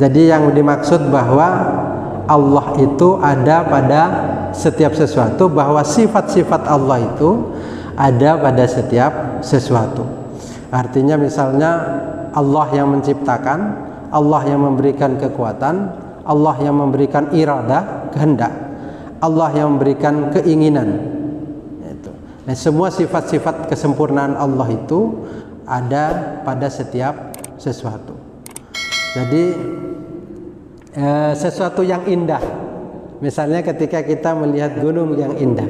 Jadi yang dimaksud bahwa Allah itu ada pada setiap sesuatu, bahwa sifat-sifat Allah itu ada pada setiap sesuatu. Artinya misalnya Allah yang menciptakan, Allah yang memberikan kekuatan, Allah yang memberikan iradah, kehendak, Allah yang memberikan keinginan. Nah, semua sifat-sifat kesempurnaan Allah itu ada pada setiap sesuatu. Jadi sesuatu yang indah, misalnya ketika kita melihat gunung yang indah,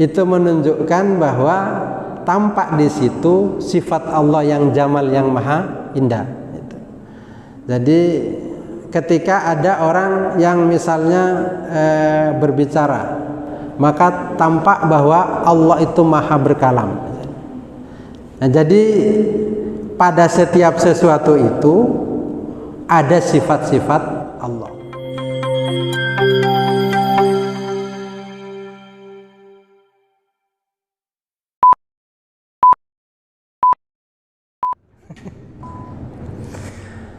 itu menunjukkan bahwa tampak di situ sifat Allah yang jamal, yang maha indah. Jadi ketika ada orang yang misalnya berbicara, maka tampak bahwa Allah itu maha berkalam. Nah, jadi pada setiap sesuatu itu ada sifat-sifat Allah.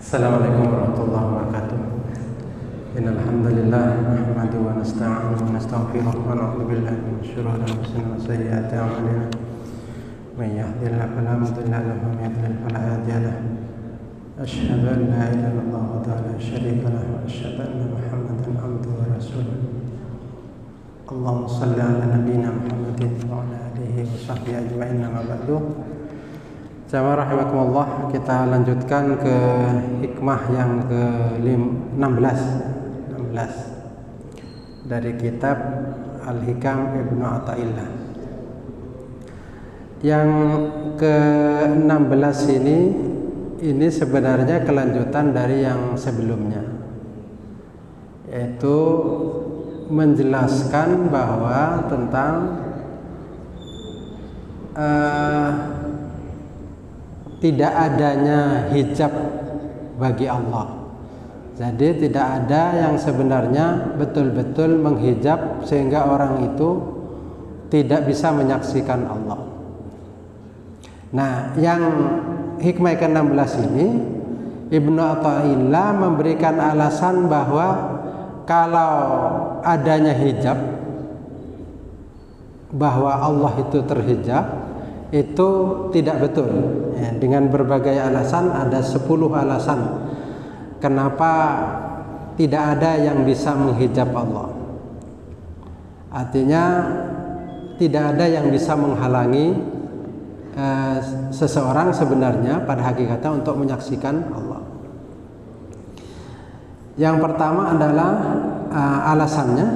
Assalamualaikum warahmatullahi wabarakatuh. Innal hamdalillah nahmaduhu wa nasta'inuhu wa nastaghfiruh wa na'udzu billahi min shururi anfusina wa sayyiati a'malina. Man yahdihillahu fala mudilla lahu wa man yudlil fala hadiya lahu. Asyhadu an la ilaha illallah wa la syarika lahu wa asyhadu anna Muhammadan abduhu wa rasuluh. Allahumma shalli ala nabiyyina Muhammadin wa ala alihi wa sahbihi ajma'in, amma ba'du. Jamaah rahimakumullah, kita lanjutkan ke hikmah yang ke-16 dari kitab Al-Hikam Ibnu Athaillah. Yang ke-16 ini sebenarnya kelanjutan dari yang sebelumnya, yaitu menjelaskan bahwa tentang tidak adanya hijab bagi Allah. Jadi tidak ada yang sebenarnya betul-betul menghijab sehingga orang itu tidak bisa menyaksikan Allah. Nah, yang hikmah ke-16 ini Ibnu Athaillah memberikan alasan bahwa kalau adanya hijab, bahwa Allah itu terhijab, itu tidak betul ya, dengan berbagai alasan. Ada 10 alasan kenapa tidak ada yang bisa menghijab Allah. Artinya tidak ada yang bisa menghalangi seseorang sebenarnya pada hakikatnya untuk menyaksikan Allah. Yang pertama adalah alasannya,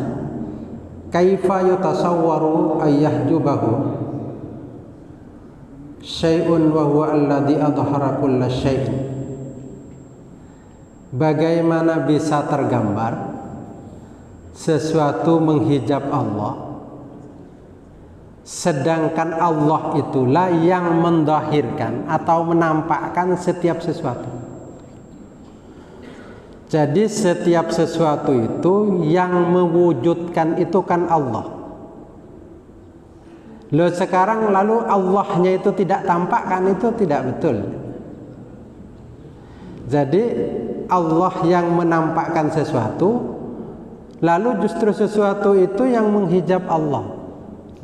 kaifa yutasawwaru ayyahjubahu syai'un wa huwa alladhi adhara kulla syai'in. Bagaimana bisa tergambar sesuatu menghijab Allah, sedangkan Allah itulah yang mendahirkan atau menampakkan setiap sesuatu. Jadi setiap sesuatu itu yang mewujudkan itu kan Allah. Loh, sekarang lalu Allahnya itu tidak tampak, kan itu tidak betul. Jadi Allah yang menampakkan sesuatu, lalu justru sesuatu itu yang menghijab Allah.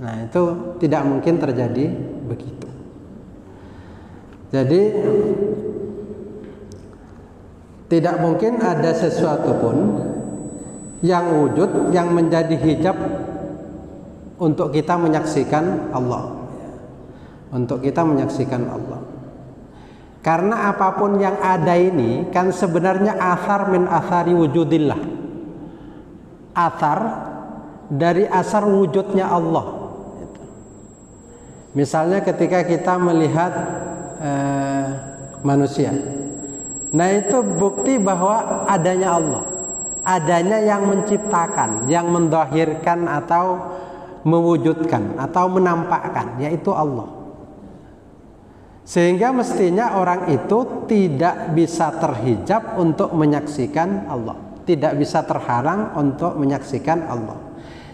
Nah, itu tidak mungkin terjadi begitu. Jadi tidak mungkin ada sesuatu pun yang wujud yang menjadi hijab untuk kita menyaksikan Allah, untuk kita menyaksikan Allah. Karena apapun yang ada ini kan sebenarnya athar min athari wujudillah, athar dari asar wujudnya Allah. Misalnya ketika kita melihat manusia, nah itu bukti bahwa adanya Allah, adanya yang menciptakan, yang mendahirkan atau mewujudkan atau menampakkan, yaitu Allah. Sehingga mestinya orang itu tidak bisa terhijab untuk menyaksikan Allah, tidak bisa terhalang untuk menyaksikan Allah.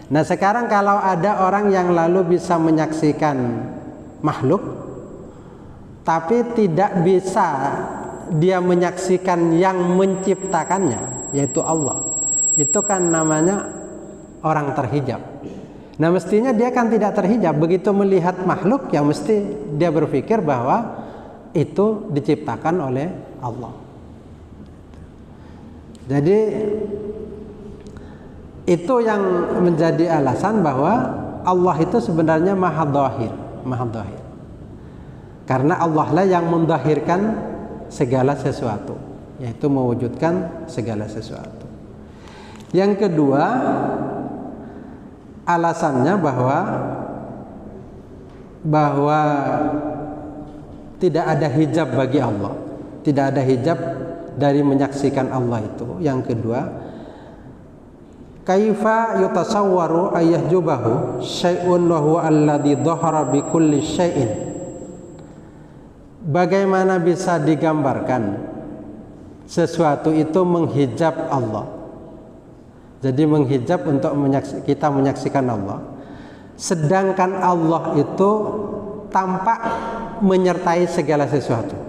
Nah, sekarang kalau ada orang yang lalu bisa menyaksikan makhluk tapi tidak bisa dia menyaksikan yang menciptakannya, yaitu Allah, itu kan namanya orang terhijab. Nah, mestinya dia kan tidak terhijab. Begitu melihat makhluk, ya mesti dia berpikir bahwa itu diciptakan oleh Allah. Jadi itu yang menjadi alasan bahwa Allah itu sebenarnya maha dhahir. Karena Allah lah yang mendahirkan segala sesuatu, yaitu mewujudkan segala sesuatu. Yang kedua, alasannya bahwa tidak ada hijab bagi Allah, tidak ada hijab dari menyaksikan Allah itu. Yang kedua, kaifa yutasawwaru ayyahjubahu syai'un wa huwa alladhi dhahara bi kulli syai'in. Bagaimana bisa digambarkan sesuatu itu menghijab Allah? Jadi menghijab untuk kita menyaksikan Allah, sedangkan Allah itu tampak menyertai segala sesuatu.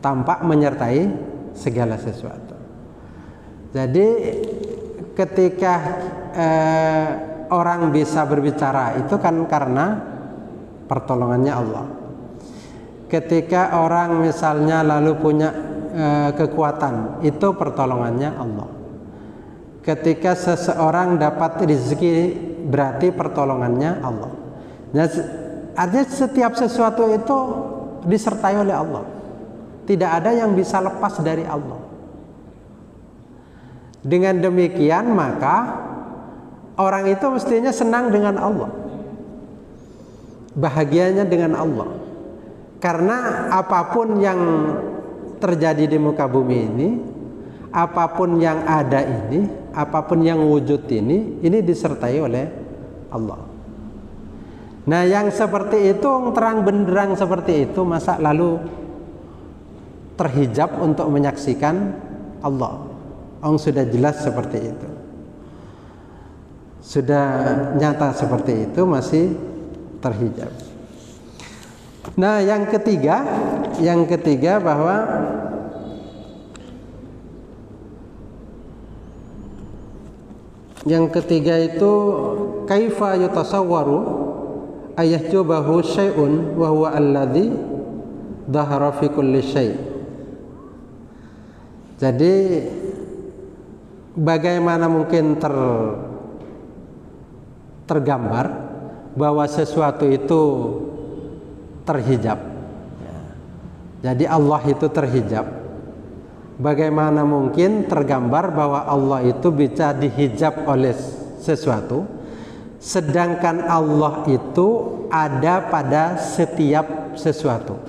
Tampak menyertai segala sesuatu. Jadi ketika orang bisa berbicara itu kan karena pertolongannya Allah. Ketika orang misalnya lalu punya kekuatan, itu pertolongannya Allah. Ketika seseorang dapat rezeki, berarti pertolongannya Allah. Nah, artinya setiap sesuatu itu disertai oleh Allah. Tidak ada yang bisa lepas dari Allah. Dengan demikian maka orang itu mestinya senang dengan Allah, bahagianya dengan Allah. Karena apapun yang terjadi di muka bumi ini, apapun yang ada ini, apapun yang wujud ini disertai oleh Allah. Nah, yang seperti itu, terang benderang seperti itu, masa lalu terhijab untuk menyaksikan Allah? Sudah jelas seperti itu, sudah nyata seperti itu, masih terhijab. Nah, yang ketiga bahwa itu kaifa yutasawwaru ayyahjubahu syai'un wa huwa alladhi dhahara fi kulli syai'. Jadi bagaimana mungkin tergambar bahwa sesuatu itu terhijab. Jadi Allah itu terhijab. Bagaimana mungkin tergambar bahwa Allah itu bisa dihijab oleh sesuatu, sedangkan Allah itu ada pada setiap sesuatu.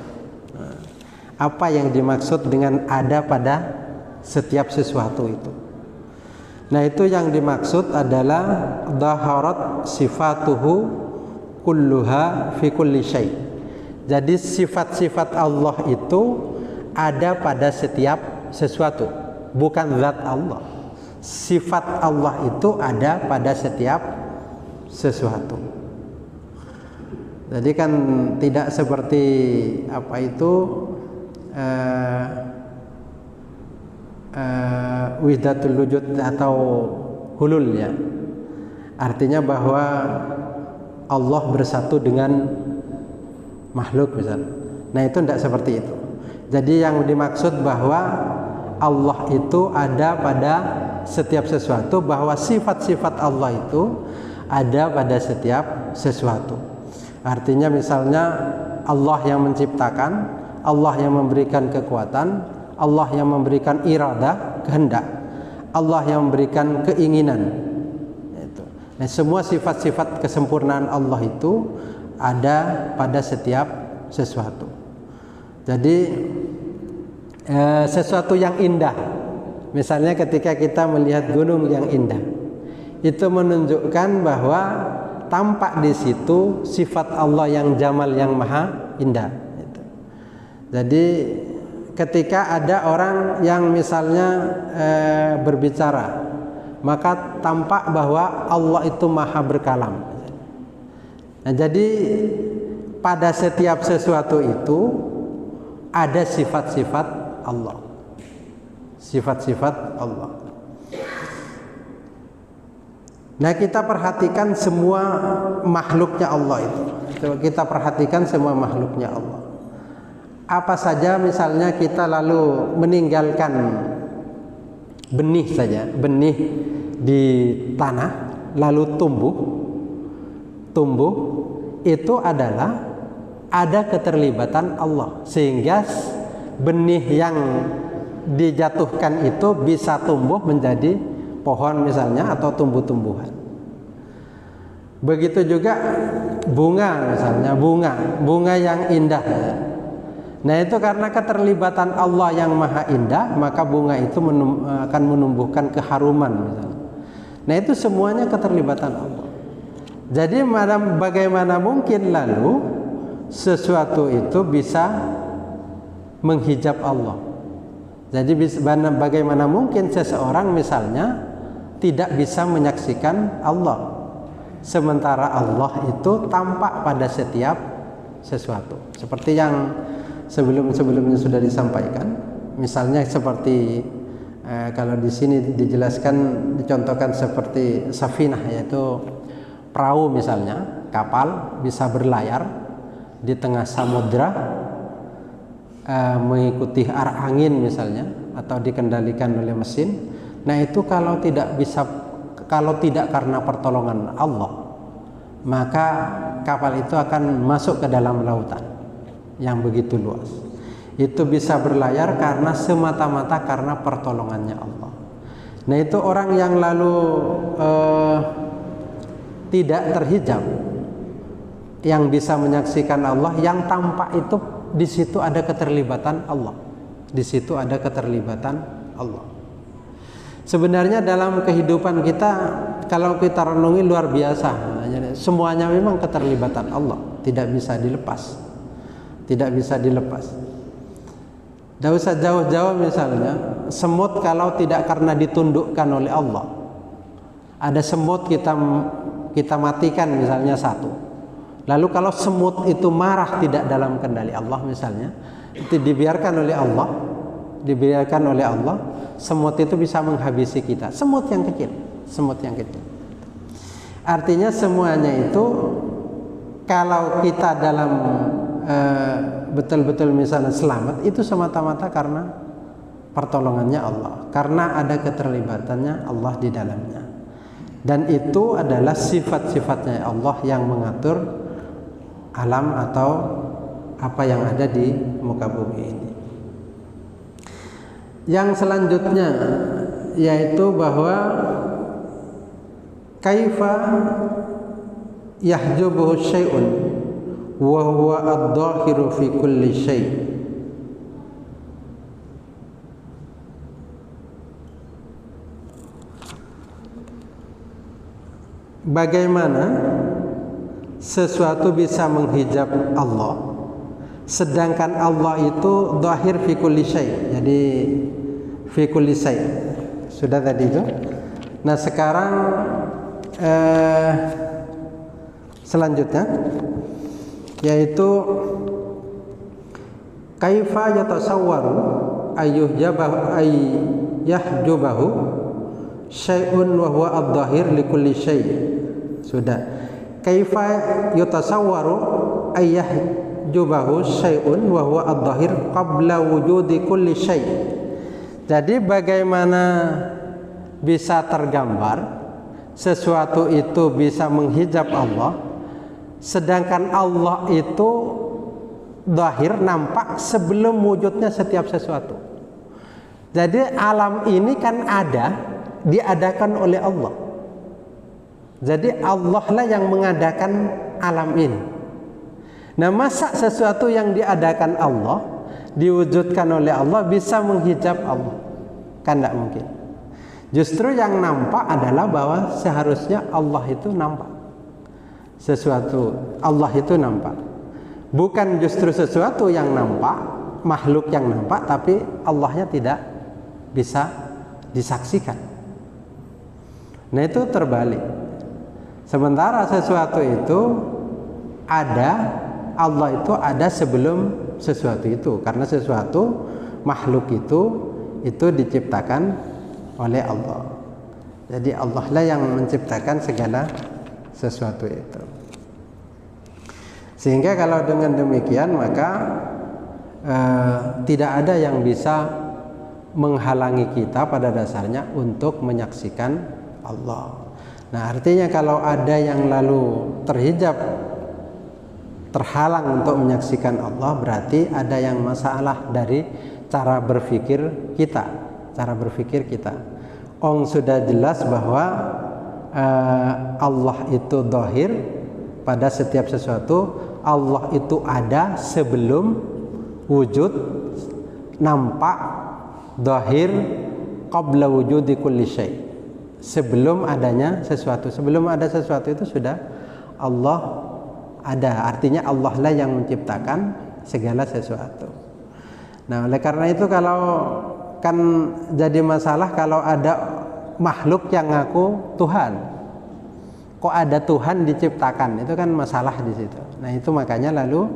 Apa yang dimaksud dengan ada pada setiap sesuatu itu? Nah, itu yang dimaksud adalah dhaharat sifatuhu kulluha fi kulli syai'. Jadi sifat-sifat Allah itu ada pada setiap sesuatu, bukan zat Allah. Sifat Allah itu ada pada setiap sesuatu. Jadi kan tidak seperti apa itu wihdatul wujud atau hulul, ya. Artinya bahwa Allah bersatu dengan makhluk misalnya. Nah, itu tidak seperti itu. Jadi yang dimaksud bahwa Allah itu ada pada setiap sesuatu, bahwa sifat-sifat Allah itu ada pada setiap sesuatu. Artinya misalnya Allah yang menciptakan, Allah yang memberikan kekuatan, Allah yang memberikan iradah, kehendak, Allah yang memberikan keinginan. Nah, semua sifat-sifat kesempurnaan Allah itu ada pada setiap sesuatu. Jadi sesuatu yang indah, misalnya ketika kita melihat gunung yang indah, itu menunjukkan bahwa tampak di situ sifat Allah yang jamal, yang maha indah. Jadi ketika ada orang yang misalnya berbicara, maka tampak bahwa Allah itu maha berkalam. Nah, jadi pada setiap sesuatu itu ada sifat-sifat Allah. Sifat-sifat Allah. Nah, kita perhatikan semua makhluknya Allah itu. Kita perhatikan semua makhluknya Allah. Apa saja misalnya kita lalu meninggalkan benih saja, benih di tanah lalu tumbuh itu adalah ada keterlibatan Allah, sehingga benih yang dijatuhkan itu bisa tumbuh menjadi pohon misalnya atau tumbuh-tumbuhan. Begitu juga bunga misalnya, bunga yang indah. Nah, itu karena keterlibatan Allah yang maha indah, maka bunga itu akan menumbuhkan keharuman misalnya. Nah, itu semuanya keterlibatan Allah. Jadi bagaimana mungkin lalu sesuatu itu bisa menghijab Allah? Jadi bagaimana mungkin seseorang misalnya tidak bisa menyaksikan Allah, sementara Allah itu tampak pada setiap sesuatu. Seperti yang sebelumnya sudah disampaikan, misalnya seperti kalau di sini dicontohkan seperti safinah, yaitu perahu misalnya, kapal bisa berlayar di tengah samudra, mengikuti arah angin misalnya, atau dikendalikan oleh mesin. Nah, itu kalau tidak karena pertolongan Allah, maka kapal itu akan masuk ke dalam lautan yang begitu luas. Itu bisa berlayar karena semata-mata karena pertolongannya Allah. Nah, itu orang yang lalu tidak terhijab, yang bisa menyaksikan Allah, yang tampak itu di situ ada keterlibatan Allah. Di situ ada keterlibatan Allah. Sebenarnya dalam kehidupan kita, kalau kita renungi luar biasa, semuanya memang keterlibatan Allah, tidak bisa dilepas. Tidak bisa dilepas. Tidak usah jauh-jauh misalnya, semut kalau tidak karena ditundukkan oleh Allah. Ada semut kita matikan misalnya satu. Lalu kalau semut itu marah tidak dalam kendali Allah misalnya, itu dibiarkan oleh Allah, semut itu bisa menghabisi kita. Semut yang kecil. Artinya semuanya itu kalau kita dalam betul-betul misalnya selamat, itu semata-mata karena pertolongannya Allah, karena ada keterlibatannya Allah di dalamnya. Dan itu adalah sifat-sifatnya Allah yang mengatur alam atau apa yang ada di muka bumi ini. Yang selanjutnya yaitu bahwa kaifa yahjubuhu syai'un wa huwa ad-dhahiru fi kulli syai'. Bagaimana sesuatu bisa menghijab Allah, sedangkan Allah itu dhahir fi kulli syai'. Jadi fi kulli syai'. Sudah tadi itu. Nah, sekarang selanjutnya yaitu kaifa yatasawwaru ayyahjubahu syai'un wa huwa ad-dhahir li kulli syai'. Sudah. Kaifa yatasawwaru ayyahjubahu syai'un wa huwa ad-dhahir qabla wujudi kulli syai'. Jadi bagaimana bisa tergambar sesuatu itu bisa menghijab Allah, sedangkan Allah itu zahir, nampak sebelum wujudnya setiap sesuatu. Jadi alam ini kan ada, diadakan oleh Allah. Jadi Allah lah yang mengadakan alam ini. Nah, masa sesuatu yang diadakan Allah, diwujudkan oleh Allah bisa menghijab Allah? Kan tidak mungkin. Justru yang nampak adalah bahwa seharusnya Allah itu nampak. Sesuatu Allah itu nampak. Bukan justru sesuatu yang nampak, makhluk yang nampak, tapi Allahnya tidak bisa disaksikan. Nah, itu terbalik. Sementara sesuatu itu ada Allah itu ada sebelum sesuatu itu, karena sesuatu makhluk itu diciptakan oleh Allah. Jadi Allah lah yang menciptakan segala sesuatu itu. Sehingga kalau dengan demikian maka tidak ada yang bisa menghalangi kita pada dasarnya untuk menyaksikan Allah. Nah, artinya kalau ada yang lalu terhalang untuk menyaksikan Allah, berarti ada yang masalah dari cara berpikir kita. Sudah jelas bahwa Allah itu dhahir pada setiap sesuatu. Allah itu ada sebelum wujud, nampak, dhahir, qabla wujudi kulli syai'. Sebelum adanya sesuatu. Sebelum ada sesuatu itu sudah Allah ada. Artinya Allah lah yang menciptakan segala sesuatu. Nah, oleh karena itu kalau kan jadi masalah kalau ada makhluk yang ngaku Tuhan. Kok ada Tuhan diciptakan? Itu kan masalah di situ. Nah, itu makanya lalu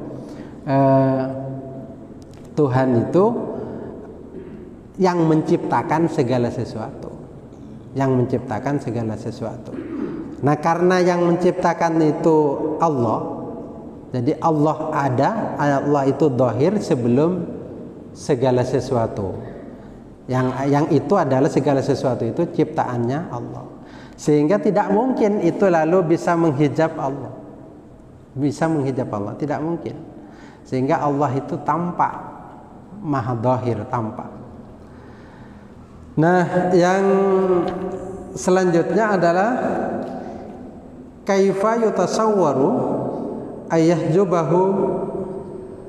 Tuhan itu yang menciptakan segala sesuatu. Nah, karena yang menciptakan itu Allah, jadi Allah ada, Allah itu dhahir sebelum segala sesuatu. Yang itu adalah segala sesuatu itu ciptaannya Allah. Sehingga tidak mungkin itu lalu bisa menghijab Allah. Tidak mungkin. Sehingga Allah itu tampak, maha dhahir, tampak. Nah, yang selanjutnya adalah kaifa yutasawwaru ayyahjubahu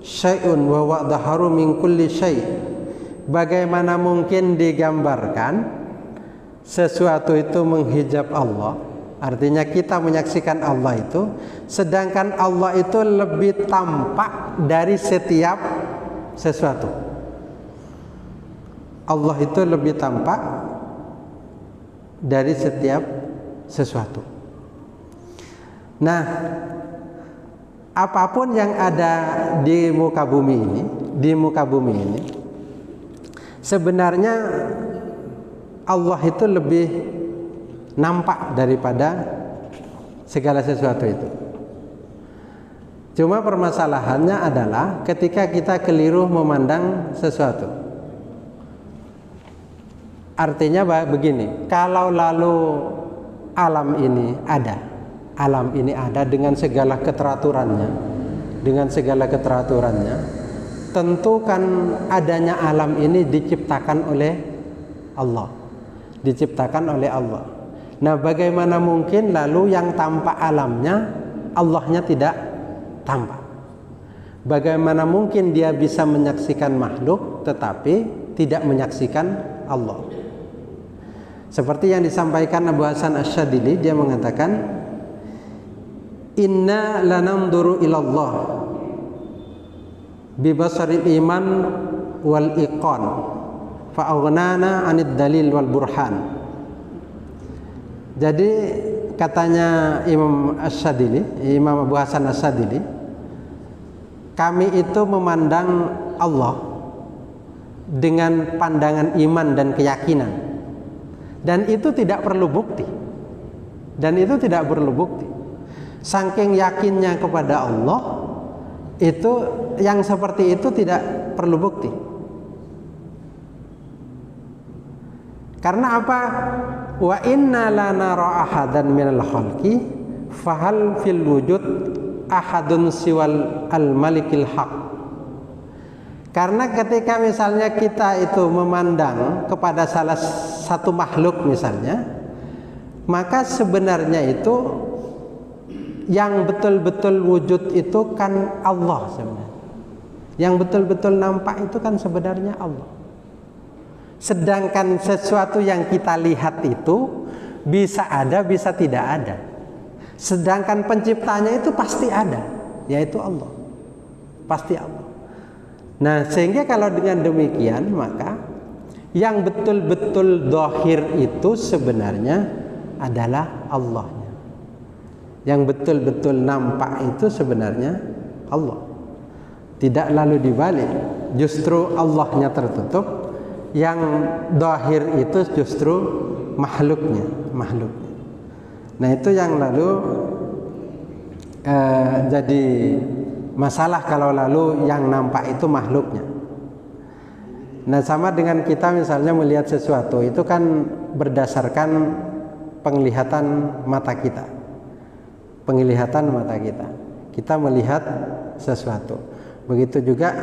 syai'un wa wa'daharu min kulli syai'. Bagaimana mungkin digambarkan sesuatu itu menghijab Allah? Artinya kita menyaksikan Allah itu, sedangkan Allah itu lebih tampak dari setiap sesuatu. Allah itu lebih tampak dari setiap sesuatu. Nah, apapun yang ada di muka bumi ini, sebenarnya Allah itu lebih nampak daripada segala sesuatu itu. Cuma permasalahannya adalah ketika kita keliru memandang sesuatu. Artinya begini, kalau lalu alam ini ada dengan segala keteraturannya, tentu kan adanya alam ini diciptakan oleh Allah. Nah, bagaimana mungkin lalu yang tampak alamnya, Allahnya tidak tampak? Bagaimana mungkin dia bisa menyaksikan makhluk tetapi tidak menyaksikan Allah? Seperti yang disampaikan Abu Hasan Asy-Syadzili, dia mengatakan, inna lananduru ilallah bibasaril iman wal iqan fa'aghnana 'anid dalil wal burhan. Jadi katanya Imam Abu Hasan Asy-Syadzili, kami itu memandang Allah dengan pandangan iman dan keyakinan. Dan itu tidak perlu bukti. Saking yakinnya kepada Allah, itu yang seperti itu tidak perlu bukti. Karena apa? Wa inna la nara ahadan minal khalqi fahal fil wujud ahadun siwal al-malikil haq. Karena ketika misalnya kita itu memandang kepada salah satu makhluk misalnya, maka sebenarnya itu yang betul-betul wujud itu kan Allah sebenarnya. Yang betul-betul nampak itu kan sebenarnya Allah. Sedangkan sesuatu yang kita lihat itu bisa ada, bisa tidak ada. Sedangkan penciptanya itu pasti ada, yaitu Allah. Pasti Allah. Nah, sehingga kalau dengan demikian maka yang betul-betul dhahir itu sebenarnya adalah Allahnya. Yang betul-betul nampak itu sebenarnya Allah. Tidak lalu dibalik, justru Allahnya tertutup, yang zahir itu justru makhluknya. Nah itu yang lalu jadi masalah kalau lalu yang nampak itu makhluknya. Nah sama dengan kita misalnya melihat sesuatu itu kan berdasarkan penglihatan mata kita. Kita melihat sesuatu. Begitu juga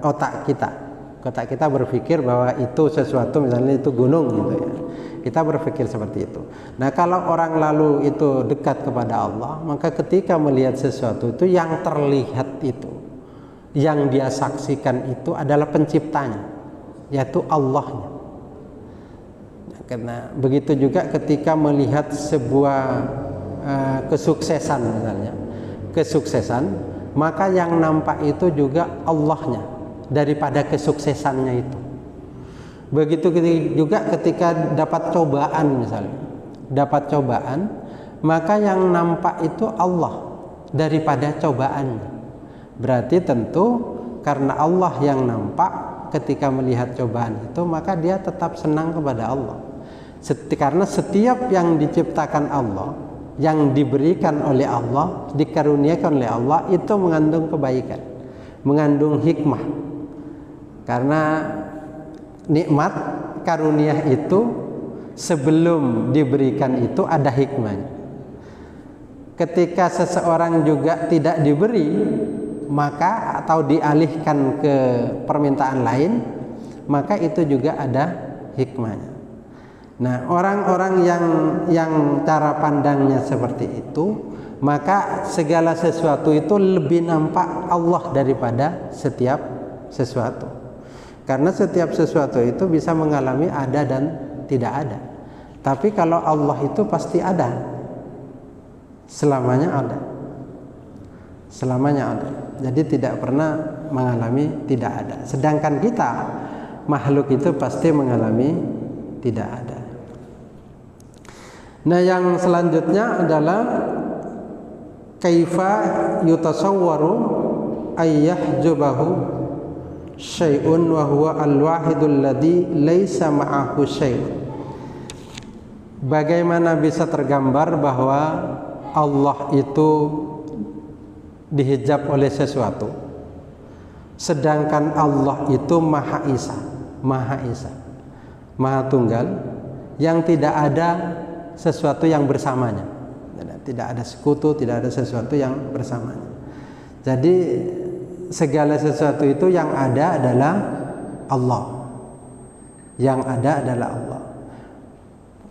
otak kita berpikir bahwa itu sesuatu, misalnya itu gunung gitu ya. Kita berpikir seperti itu. Nah kalau orang lalu itu dekat kepada Allah, maka ketika melihat sesuatu itu yang terlihat itu, yang dia saksikan itu adalah penciptanya, yaitu Allahnya. Nah, karena begitu juga ketika melihat sebuah kesuksesan misalnya, maka yang nampak itu juga Allahnya daripada kesuksesannya itu. Begitu juga ketika dapat cobaan misalnya, maka yang nampak itu Allah daripada cobaannya. Berarti tentu karena Allah yang nampak ketika melihat cobaan itu, maka dia tetap senang kepada Allah. Karena setiap yang diciptakan Allah, yang diberikan oleh Allah, dikaruniakan oleh Allah, itu mengandung kebaikan, mengandung hikmah. Karena nikmat karunia itu sebelum diberikan itu ada hikmahnya. Ketika seseorang juga tidak diberi, maka atau dialihkan ke permintaan lain, maka itu juga ada hikmahnya. Nah, orang-orang yang cara pandangnya seperti itu, maka segala sesuatu itu lebih nampak Allah daripada setiap sesuatu. Karena setiap sesuatu itu bisa mengalami ada dan tidak ada. Tapi kalau Allah itu pasti ada. Selamanya ada. Jadi tidak pernah mengalami tidak ada. Sedangkan kita, makhluk itu pasti mengalami tidak ada. Nah yang selanjutnya adalah kaifa yutasawwaru ayyahjubahu syai'un wa huwa al-wahidul ladzi laisa ma'ahu syai'un. Bagaimana bisa tergambar bahwa Allah itu dihijab oleh sesuatu, sedangkan Allah itu Maha Esa, Maha Tunggal, yang tidak ada sesuatu yang bersamanya, tidak ada sekutu, tidak ada sesuatu yang bersamanya. Jadi segala sesuatu itu yang ada adalah Allah.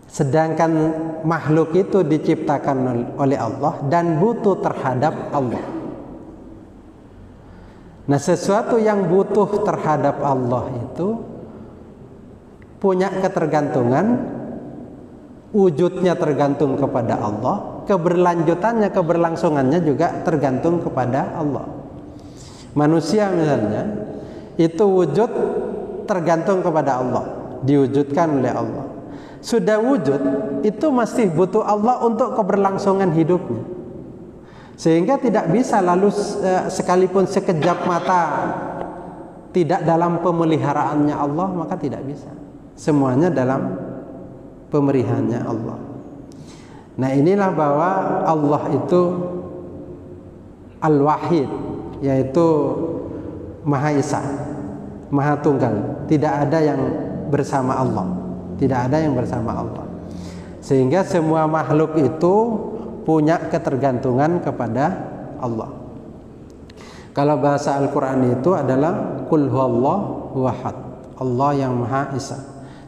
Sedangkan makhluk itu diciptakan oleh Allah dan butuh terhadap Allah. Nah, sesuatu yang butuh terhadap Allah itu punya ketergantungan, wujudnya tergantung kepada Allah, keberlanjutannya, keberlangsungannya juga tergantung kepada Allah. Manusia misalnya itu wujud tergantung kepada Allah, diwujudkan oleh Allah. Sudah wujud itu masih butuh Allah untuk keberlangsungan hidupnya, sehingga tidak bisa lalu sekalipun sekejap mata tidak dalam pemeliharaannya Allah, maka tidak bisa. Semuanya dalam pemeliharaannya Allah. Nah inilah bahwa Allah itu Al-Wahid, yaitu Maha Esa, Maha Tunggal. Tidak ada yang bersama Allah. Sehingga semua makhluk itu punya ketergantungan kepada Allah. Kalau bahasa Al-Quran itu adalah Qul huwallahu ahad, Allah yang Maha Esa.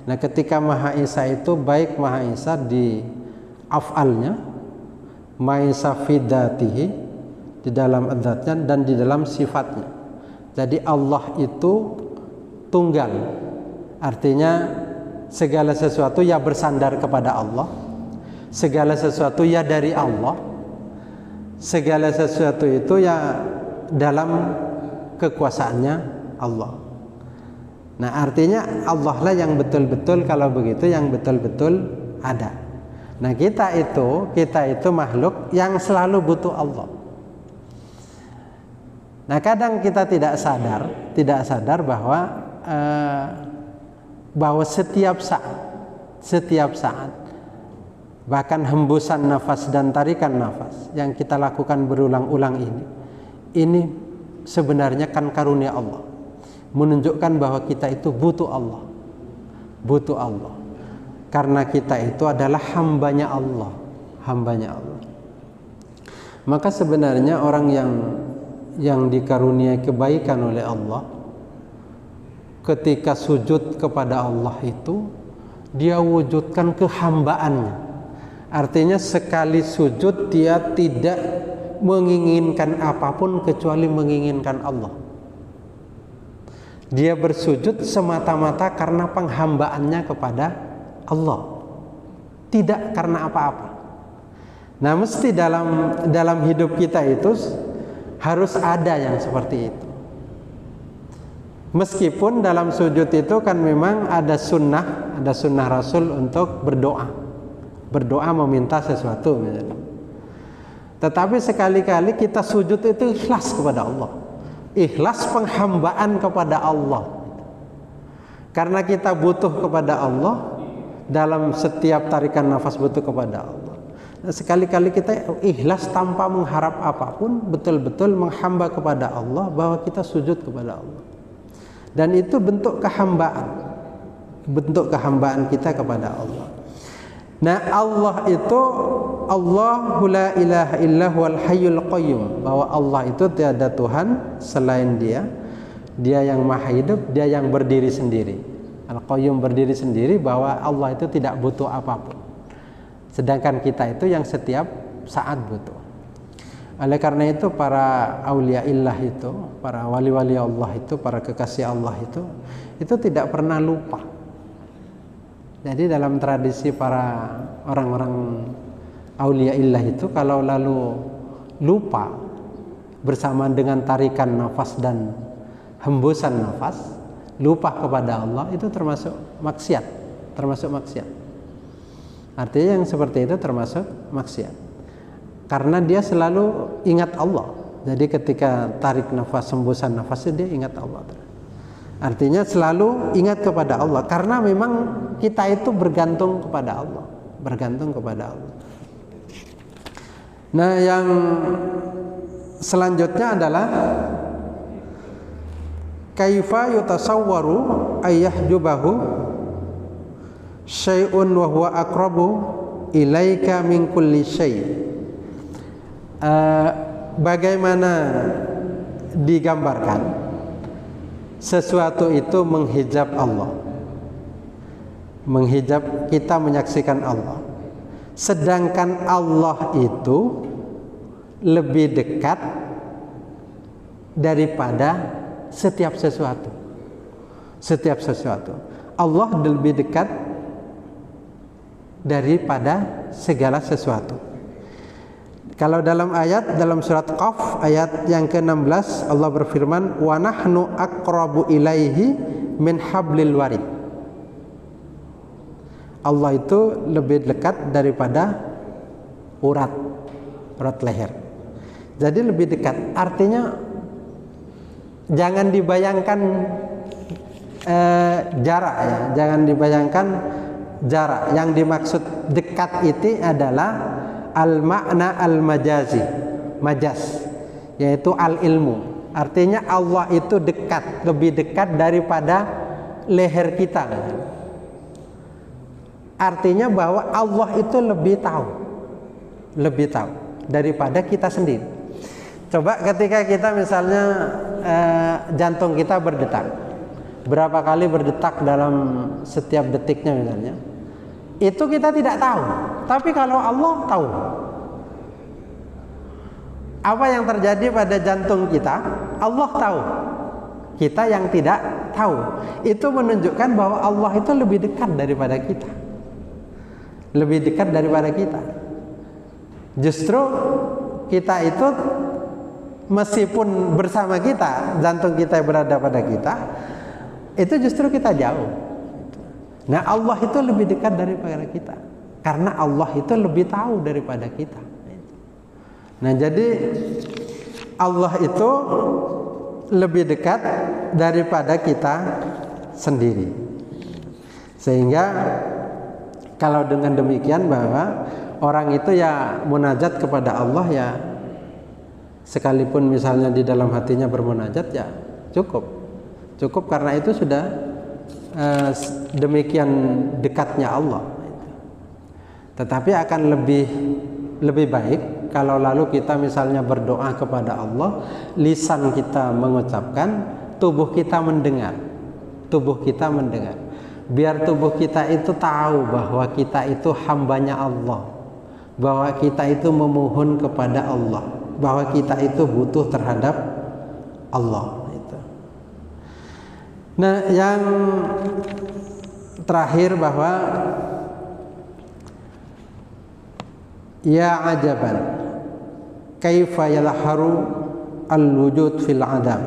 Nah ketika Maha Esa itu baik Maha Esa di af'alnya, Maha Esa fi dzatihi, di dalam adzatnya dan di dalam sifatnya. Jadi Allah itu tunggal, artinya segala sesuatu ya bersandar kepada Allah, segala sesuatu ya dari Allah, segala sesuatu itu ya dalam kekuasaannya Allah. Nah artinya Allah lah yang betul-betul, kalau begitu yang betul-betul ada. Nah kita itu makhluk yang selalu butuh Allah. Nah, kadang kita tidak sadar bahwa setiap saat bahkan hembusan nafas dan tarikan nafas yang kita lakukan berulang-ulang ini sebenarnya kan karunia Allah, menunjukkan bahwa kita itu butuh Allah. Karena kita itu adalah hambanya Allah. Maka sebenarnya orang yang dikaruniai kebaikan oleh Allah, ketika sujud kepada Allah itu dia wujudkan kehambaannya. Artinya sekali sujud dia tidak menginginkan apapun kecuali menginginkan Allah. Dia bersujud semata-mata karena penghambaannya kepada Allah, tidak karena apa-apa. Nah, mesti dalam hidup kita itu harus ada yang seperti itu. Meskipun dalam sujud itu kan memang ada sunnah Rasul untuk berdoa meminta sesuatu misalnya. Tetapi sekali-kali kita sujud itu ikhlas kepada Allah, ikhlas penghambaan kepada Allah, karena kita butuh kepada Allah. Dalam setiap tarikan nafas butuh kepada Allah. Nah, sekali-kali kita ikhlas tanpa mengharap apapun, betul-betul menghamba kepada Allah, bahwa kita sujud kepada Allah. Dan itu bentuk kehambaan kita kepada Allah. Nah, Allah itu Allahu la ilaha illa huwal hayyul qayyum, bahwa Allah itu tiada Tuhan selain Dia yang maha hidup, Dia yang berdiri sendiri. Al-Qayyum berdiri sendiri, bahwa Allah itu tidak butuh apapun, sedangkan kita itu yang setiap saat butuh. Oleh karena itu para auliaillah itu, para wali-wali Allah itu, para kekasih Allah itu tidak pernah lupa. Jadi dalam tradisi para orang-orang auliaillah itu, kalau lalu lupa bersamaan dengan tarikan nafas dan hembusan nafas, lupa kepada Allah, itu termasuk maksiat. Artinya yang seperti itu termasuk maksiat, karena dia selalu ingat Allah. Jadi ketika tarik nafas, hembusan nafas, dia ingat Allah. Artinya selalu ingat kepada Allah, karena memang kita itu bergantung kepada Allah. Nah, yang selanjutnya adalah kaifa yutasawwaru ayyahjubahu syai'un wa huwa aqrabu ilaika min kulli syai'. Bagaimana digambarkan sesuatu itu menghijab Allah, menghijab kita menyaksikan Allah, sedangkan Allah itu lebih dekat daripada setiap sesuatu. Allah lebih dekat daripada segala sesuatu. Kalau dalam surat Qaf ayat yang ke-16, Allah berfirman, wa nahnu aqrabu ilaihi min hablil warid. Allah itu lebih dekat daripada urat leher. Jadi lebih dekat, artinya jangan dibayangkan jarak ya, jangan dibayangkan jarak. Yang dimaksud dekat itu adalah al-makna al-majazi, majaz, yaitu al-ilmu. Artinya Allah itu dekat, lebih dekat daripada leher kita. Artinya bahwa Allah itu lebih tahu daripada kita sendiri. Coba ketika kita misalnya jantung kita berdetak, berapa kali berdetak dalam setiap detiknya misalnya, itu kita tidak tahu. Tapi kalau Allah tahu apa yang terjadi pada jantung kita, Allah tahu. Kita yang tidak tahu. Itu menunjukkan bahwa Allah itu lebih dekat daripada kita. Justru kita itu meskipun bersama kita, jantung kita berada pada kita, itu justru kita jauh. Nah, Allah itu lebih dekat daripada kita, karena Allah itu lebih tahu daripada kita. Nah, jadi Allah itu lebih dekat daripada kita sendiri. Sehingga kalau dengan demikian bahwa orang itu ya munajat kepada Allah ya, sekalipun misalnya di dalam hatinya bermunajat ya cukup karena itu sudah demikian dekatnya Allah. Tetapi akan lebih baik kalau lalu kita misalnya berdoa kepada Allah, lisan kita mengucapkan, tubuh kita mendengar. Biar tubuh kita itu tahu bahwa kita itu hambanya Allah, bahwa kita itu memohon kepada Allah, bahwa kita itu butuh terhadap Allah. Nah, yang terakhir bahwa ya ajaban kaifa yalharu al-wujud fil adam.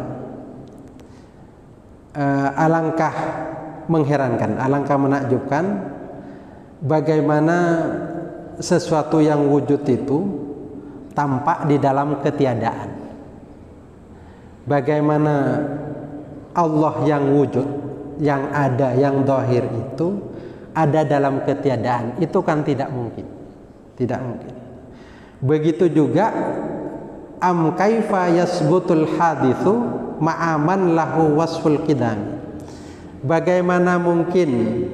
Alangkah mengherankan, alangkah menakjubkan bagaimana sesuatu yang wujud itu tampak di dalam ketiadaan. Bagaimana Allah yang wujud, yang ada, yang zahir itu ada dalam ketiadaan. Itu kan tidak mungkin. Tidak mungkin. Begitu juga am kaifa yasbutul hadithu ma'aman lahu wasful qidam. Bagaimana mungkin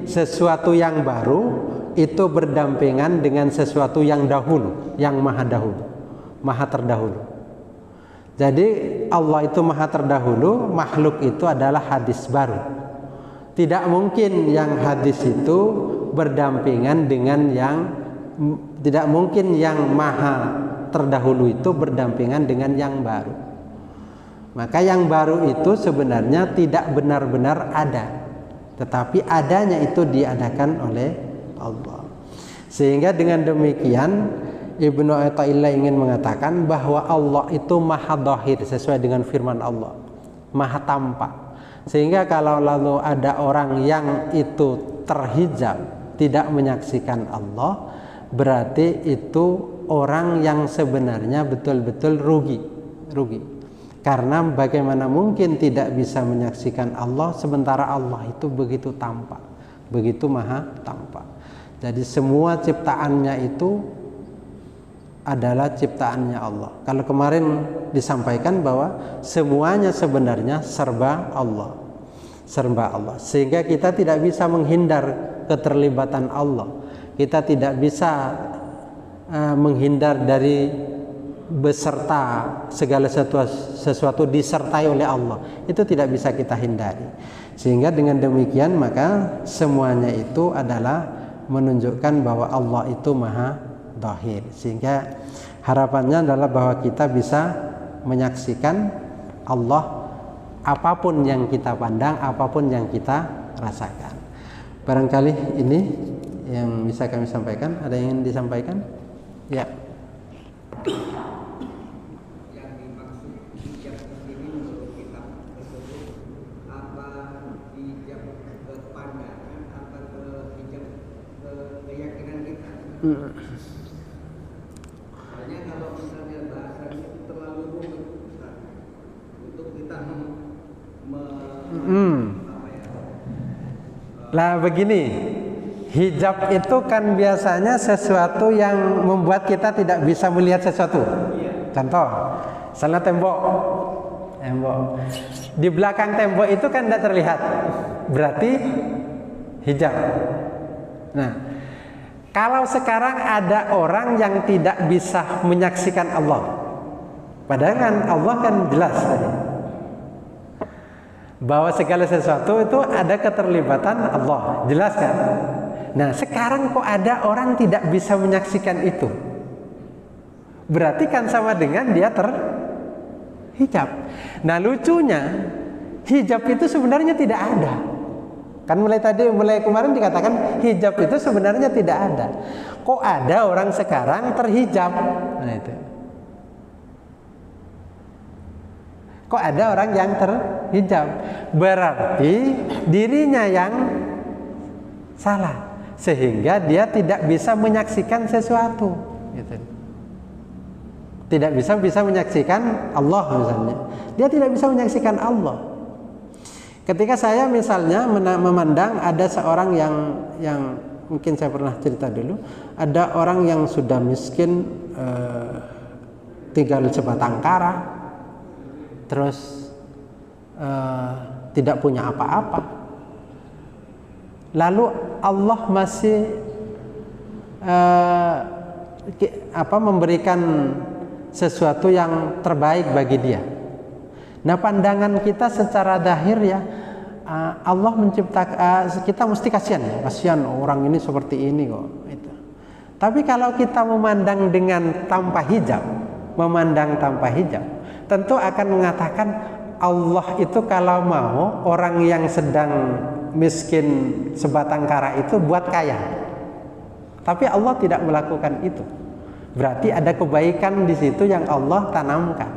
sesuatu yang baru itu berdampingan dengan sesuatu yang dahulu, yang maha dahulu, maha terdahulu. Jadi Allah itu maha terdahulu, makhluk itu adalah hadis baru. Tidak mungkin yang hadis itu berdampingan dengan yang, tidak mungkin yang maha terdahulu itu berdampingan dengan yang baru. Maka yang baru itu sebenarnya tidak benar-benar ada, tetapi adanya itu diadakan oleh Allah. Sehingga dengan demikian Ibnu Athaillah ingin mengatakan bahwa Allah itu maha dhahir sesuai dengan firman Allah, maha tampak. Sehingga kalau lalu ada orang yang itu terhijab, tidak menyaksikan Allah, berarti itu orang yang sebenarnya betul-betul rugi. Karena bagaimana mungkin tidak bisa menyaksikan Allah sementara Allah itu begitu tampak, begitu maha tampak. Jadi semua ciptaannya itu adalah ciptaannya Allah. Kalau kemarin disampaikan bahwa semuanya sebenarnya serba Allah. Sehingga kita tidak bisa menghindar keterlibatan Allah. Kita tidak bisa menghindar dari beserta segala sesuatu disertai oleh Allah. Itu tidak bisa kita hindari. Sehingga dengan demikian maka semuanya itu adalah menunjukkan bahwa Allah itu maha dhahir. Sehingga harapannya adalah bahwa kita bisa menyaksikan Allah apapun yang kita pandang, apapun yang kita rasakan. Barangkali ini yang bisa kami sampaikan. Ada yang ingin disampaikan? Ya. Yang dimaksud hijab di sini menurut kitab tersebut apa hijab kepandangan atau hijab keyakinan kita? Soalnya kalau misalnya bahasanya terlalu rumit untuk kita Lah begini, hijab itu kan biasanya sesuatu yang membuat kita tidak bisa melihat sesuatu. Contoh, misalnya tembok. Di belakang tembok itu kan tidak terlihat, berarti hijab. Nah, kalau sekarang ada orang yang tidak bisa menyaksikan Allah, padahal kan Allah kan jelas tadi bahwa segala sesuatu itu ada keterlibatan Allah, jelas kan? Nah, sekarang kok ada orang tidak bisa menyaksikan itu, berarti kan sama dengan dia terhijab. Nah, lucunya hijab itu sebenarnya tidak ada. Kan mulai kemarin dikatakan hijab itu sebenarnya tidak ada. Kok ada orang sekarang terhijab? Nah itu. Kok ada orang yang terhijab? Berarti dirinya yang salah, sehingga dia tidak bisa menyaksikan sesuatu. Gitu. Tidak bisa menyaksikan Allah misalnya. Dia tidak bisa menyaksikan Allah. Ketika saya misalnya memandang ada seorang yang mungkin saya pernah cerita dulu, ada orang yang sudah miskin, tinggal sebatang kara, terus tidak punya apa-apa. Lalu Allah masih memberikan sesuatu yang terbaik bagi dia. Nah, pandangan kita secara zahir ya, Allah menciptakan, kita mesti kasihan orang ini seperti ini kok. Itu. Tapi kalau kita memandang dengan tanpa hijab, tentu akan mengatakan Allah itu kalau mau orang yang sedang miskin sebatang kara itu buat kaya. Tapi Allah tidak melakukan itu. Berarti ada kebaikan di situ yang Allah tanamkan.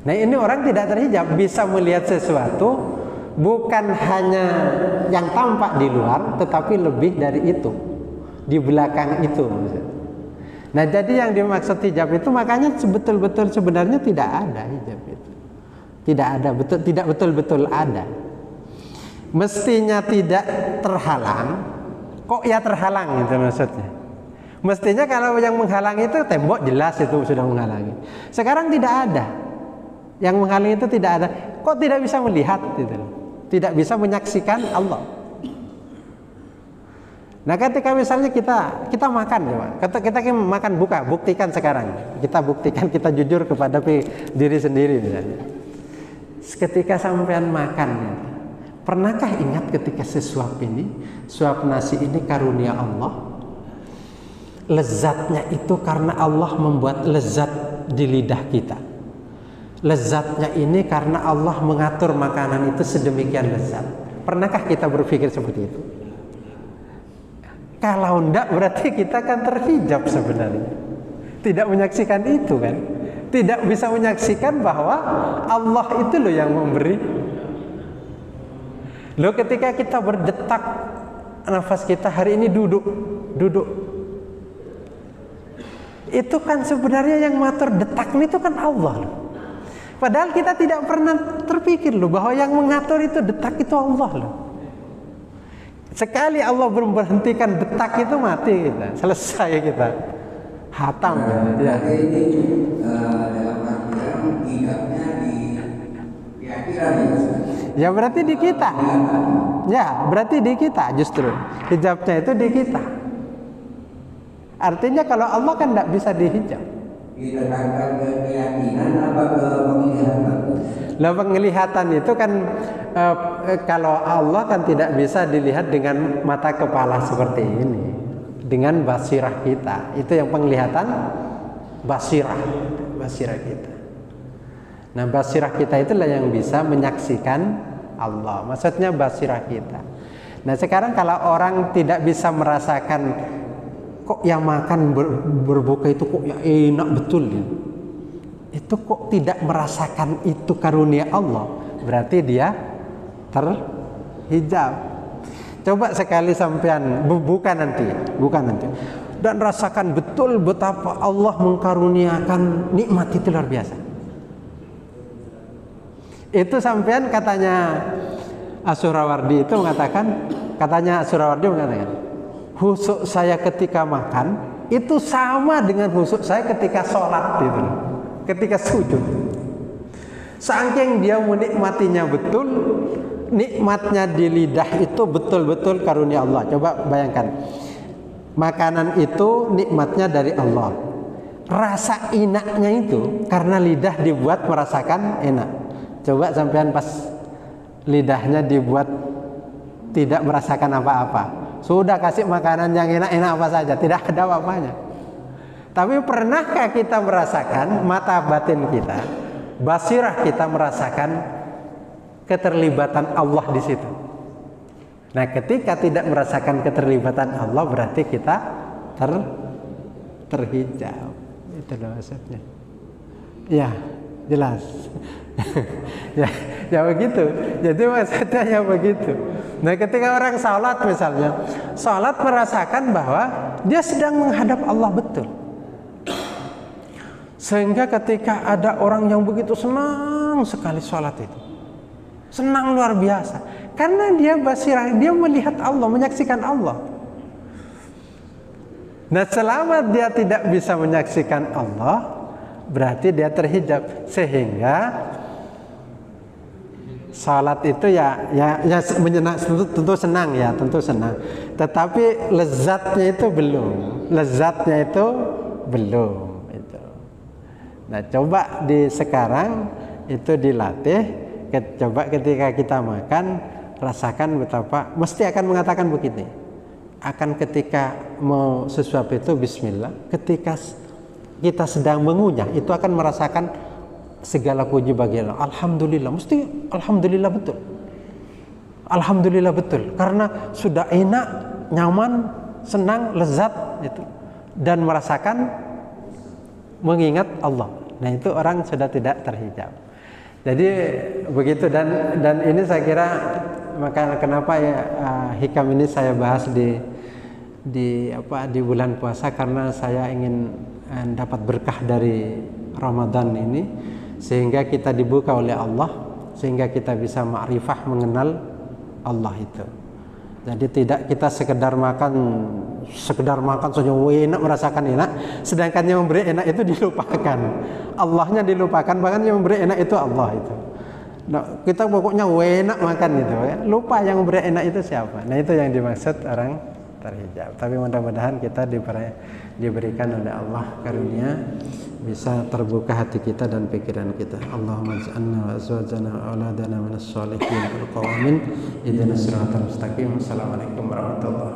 Nah, ini orang tidak terhijab, bisa melihat sesuatu bukan hanya yang tampak di luar, tetapi lebih dari itu, di belakang itu. Nah, jadi yang dimaksud hijab itu makanya betul-betul sebenarnya tidak ada hijab itu. Tidak betul-betul ada. Mestinya tidak terhalang, kok ya terhalang itu maksudnya. Mestinya kalau yang menghalangi itu tembok, jelas itu sudah menghalangi. Sekarang tidak ada. Yang menghalangi itu tidak ada. Kok tidak bisa melihat gitu. Tidak bisa menyaksikan Allah. Nah, ketika misalnya kita makan coba. Kita makan buka, buktikan sekarang. Kita buktikan, kita jujur kepada diri sendiri misalnya. Ketika sampean makan, pernahkah ingat ketika sesuap nasi ini karunia Allah? Lezatnya itu karena Allah membuat lezat di lidah kita. Lezatnya ini karena Allah mengatur makanan itu sedemikian lezat. Pernahkah kita berpikir seperti itu? Kalau enggak, berarti kita kan terhijab sebenarnya. Tidak menyaksikan itu kan. Tidak bisa menyaksikan bahwa Allah itu loh yang memberi. Loh, ketika kita berdetak, nafas kita hari ini duduk. Itu kan sebenarnya yang mengatur detak itu kan Allah loh. Padahal kita tidak pernah terpikir loh bahwa yang mengatur itu detak itu Allah loh. Sekali Allah berhentikan detak itu mati kita, selesai kita, hatam ya. Ini dalam akhirat hidupnya di akhirat ya berarti di kita. Ya berarti di kita justru hijabnya itu di kita. Artinya kalau Allah kan tidak bisa dihijab. Ditekankan ke keyakinan apa ke penglihatan? Lah penglihatan itu kan kalau Allah kan tidak bisa dilihat dengan mata kepala seperti ini, dengan basirah kita. Itu yang penglihatan basirah kita. Nah, basirah kita itulah yang bisa menyaksikan Allah. Maksudnya basirah kita. Nah, sekarang kalau orang tidak bisa merasakan kok yang makan berbuka itu kok ya enak betul ya. Itu kok tidak merasakan itu karunia Allah, berarti dia terhijab. Coba sekali sampean bukan nanti dan rasakan betul betapa Allah mengkaruniakan nikmat itu luar biasa. Itu sampean katanya As-Surawardi itu mengatakan, husuk saya ketika makan itu sama dengan husuk saya ketika sholat itu, ketika sujud. Saking dia menikmatinya betul, nikmatnya di lidah itu betul-betul karunia Allah. Coba bayangkan, makanan itu nikmatnya dari Allah. Rasa enaknya itu karena lidah dibuat merasakan enak. Coba sampean pas lidahnya dibuat tidak merasakan apa-apa, sudah kasih makanan yang enak-enak apa saja, tidak ada apa-apanya. Tapi pernahkah kita merasakan mata batin kita, basirah kita merasakan keterlibatan Allah di situ? Nah, ketika tidak merasakan keterlibatan Allah, berarti kita terhijab. Itu maksudnya. Ya, jelas. ya begitu. Jadi maksudnya ya begitu. Nah, ketika orang salat misalnya, salat merasakan bahwa dia sedang menghadap Allah betul. Sehingga ketika ada orang yang begitu senang sekali sholat itu, senang luar biasa, karena dia basirah, dia melihat Allah, menyaksikan Allah. Nah, selama dia tidak bisa menyaksikan Allah, berarti dia terhijab, sehingga salat itu ya menyenang, tentu senang ya, tentu senang. Tetapi lezatnya itu belum itu. Nah, coba di sekarang itu dilatih, coba ketika kita makan rasakan betapa, mesti akan mengatakan begini. Akan ketika mau sesuatu itu bismillah, ketika kita sedang mengunyah itu akan merasakan segala puji bagi Allah. Alhamdulillah, mesti alhamdulillah betul. Alhamdulillah betul, karena sudah enak, nyaman, senang, lezat itu, dan merasakan mengingat Allah. Nah, itu orang sudah tidak terhijab. Jadi begitu, dan ini saya kira maka kenapa ya hikam ini saya bahas di bulan puasa, karena saya ingin dapat berkah dari Ramadan ini, sehingga kita dibuka oleh Allah, sehingga kita bisa ma'rifah, mengenal Allah itu. Jadi tidak kita sekedar makan saja enak, merasakan enak, sedangkan yang memberi enak itu dilupakan, Allahnya dilupakan, bahkan yang memberi enak itu Allah itu. Nah, kita pokoknya enak makan itu ya, lupa yang memberi enak itu siapa. Nah, itu yang dimaksud orang terhijab. Tapi mudah-mudahan kita diberikan oleh Allah karunia bisa terbuka hati kita dan pikiran kita. Allahumma ij'alna wa azwajana wa auladana minas sholihin wal qawamin ihdinas siratal mustaqim. Assalamualaikum warahmatullahi wabarakatuh.